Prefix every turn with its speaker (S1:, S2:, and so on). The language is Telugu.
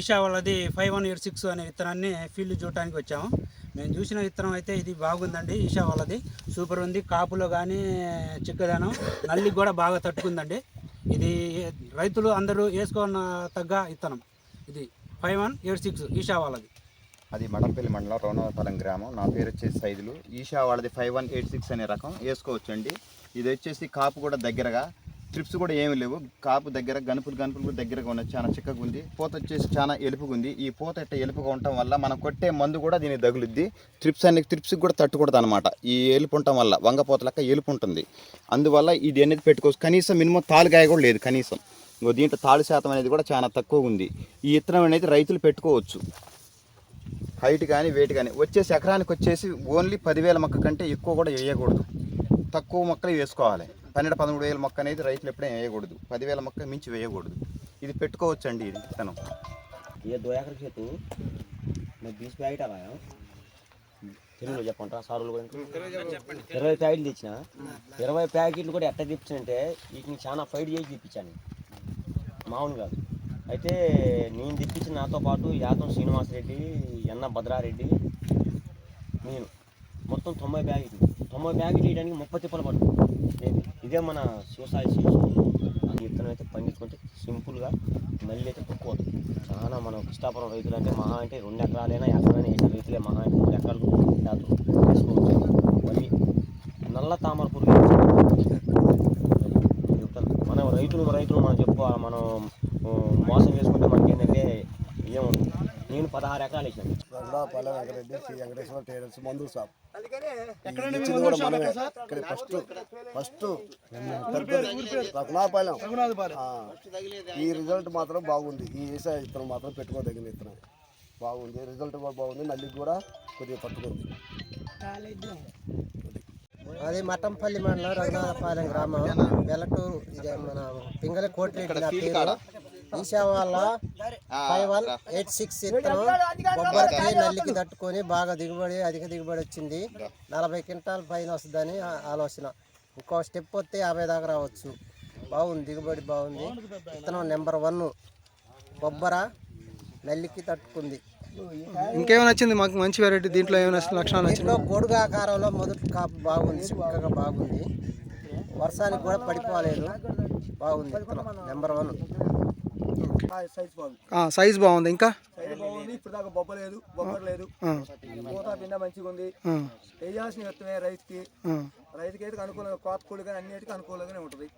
S1: ఈషా వాళ్ళది 5186 అనే విత్తనాన్ని ఫీల్డ్ చూడటానికి వచ్చాము. మేము చూసిన విత్తనం అయితే ఇది బాగుందండి. ఈషా వాళ్ళది సూపర్ ఉంది. కాపులో కానీ చిక్కదనం నల్లికి కూడా బాగా తట్టుకుందండి. ఇది రైతులు అందరూ వేసుకున్న తగ్గ విత్తనం. ఇది 5186 ఈషా వాళ్ళది.
S2: అది మడంపల్లి మండలం రౌనవపాలెం గ్రామం. నా పేరు వచ్చేసి సైదులు. ఈషా వాళ్ళది 5186 అనే రకం వేసుకోవచ్చండి. ఇది వచ్చేసి కాపు కూడా దగ్గరగా, ట్రిప్స్ కూడా ఏమి లేవు. కాపు దగ్గర, గనుపులు దగ్గరగా ఉన్నది, చాలా చిక్కగా ఉంది. పూత వచ్చేసి చాలా ఎలుపుగా ఉంది. ఈ పూత ఇట్ట ఎలుపుగా ఉండటం వల్ల మనం కొట్టే మందు కూడా దీనికి తగులుద్ది. ట్రిప్స్కి కూడా తట్టుకూడదు అనమాట. ఈ ఎలుపు ఉండటం వల్ల వంగపోత లెక్క ఎలుపు ఉంటుంది. అందువల్ల ఇది అనేది పెట్టుకోవచ్చు. కనీసం మినిమం తాలుగాయ కూడా లేదు కనీసం. దీంట్లో తాడు శాతం అనేది కూడా చాలా తక్కువ ఉంది. ఈ విత్తనం అనేది రైతులు పెట్టుకోవచ్చు. హైట్ కానీ వెయిట్ కానీ వచ్చేసి ఎకరానికి వచ్చేసి ఓన్లీ 10,000 మొక్క కంటే ఎక్కువ కూడా వేయకూడదు. తక్కువ మొక్కలు వేసుకోవాలి. 12,000-13,000 మొక్క అనేది రైతులు ఎప్పుడైనా వేయకూడదు. 10,000 మొక్క మించి వేయకూడదు. ఇది పెట్టుకోవచ్చు అండి. ఇది విత్తనం
S3: ये 2 एकड़ खेत मैं 20 ప్యాకెట్ అలాగా తెలుగులో చెప్పంటారా సార్ 20 ప్యాకెట్లు తెచ్చిన 20 ప్యాకెట్లు కూడా ఎట్లా తెప్పించానంటే వీటిని చాలా ఫైట్ చేసి తెప్పించాను, మామూలు కాదు. అయితే నేను తెప్పించిన నాతో పాటు యాదం శ్రీనివాసరెడ్డి, ఎన్న భద్రారెడ్డి, నేను మొత్తం 90 ప్యాకెట్లు వేయడానికి 30 తిప్పలు పడుతుంది. ఇదే మన శివసాయి అది విత్తనం అయితే పండించుకుంటే సింపుల్గా మళ్ళీ అయితే తక్కువ. చాలా మనం కృష్ణాపురం రైతులు అంటే మహా అంటే 2 ఎకరాలైనా ఎకరాలైనా వేసే రైతులే మహా అంటే 3 ఎకరాలు వేసుకోవచ్చు. మళ్ళీ నల్ల తామర పురుగు మనం రైతులు మనం చెప్పుకోవాలి. మనం మోసం చేసుకుంటే మనకి ఏంటంటే ఏముంది. నేను 16 ఎకరాలు వేసాను.
S4: రఘునాథపాలెం వెంకరెడ్డి, శ్రీ వెంకటేశ్వర ట్రేడర్స్ మందు షాప్. ఫస్ట్ రఘునాథపాలెం. ఈ రిజల్ట్ మాత్రం బాగుంది. ఈ ఏసా విత్తనం మాత్రం పెట్టుకోదగిన విత్తనం బాగుంది. రిజల్ట్ కూడా బాగుంది. నల్లికి కూడా కొద్దిగా తట్టుకుంది.
S5: అది మఠంపల్లి మండలం రఘునాథపాలెం గ్రామం, వెలటూరు. ఇదే మన పింగళి కోటిరెడ్డి. ఈషా వాళ్ళ 5186 విత్తనం బొబ్బరికి నల్లికి తట్టుకొని బాగా అధిక దిగుబడి వచ్చింది. 40 క్వింటాల్ పైన వస్తుందని ఆలోచన. ఇంకో స్టెప్ వస్తే 50 దాకా రావచ్చు. బాగుంది, దిగుబడి బాగుంది. విత్తనం నెంబర్ 1. బొబ్బర నల్లికి తట్టుకుంది.
S6: ఇంకేమైనా వచ్చింది మాకు మంచి వెరైటీ? దీంట్లో ఏమైనా లక్షణాలు వచ్చింది?
S5: గొడుగు ఆకారంలో మొదటి కాపు బాగుంది, చిక్కగా బాగుంది. వర్షానికి కూడా పడిపోలేదు. బాగుంది విత్తనం నెంబర్ 1.
S6: సైజ్ బాగుంది. ఇంకా
S4: ఇప్పుడు దాకా బొబ్బలేదు, బొబ్బరలేదు. పూత పిండ మంచిగా ఉంది. వేయాల్సిన విత్తనమే రైతుకి అయితే అనుకూలంగా, కోత కూలి కానీ అన్నిటికీ అనుకూలంగానే ఉంటుంది.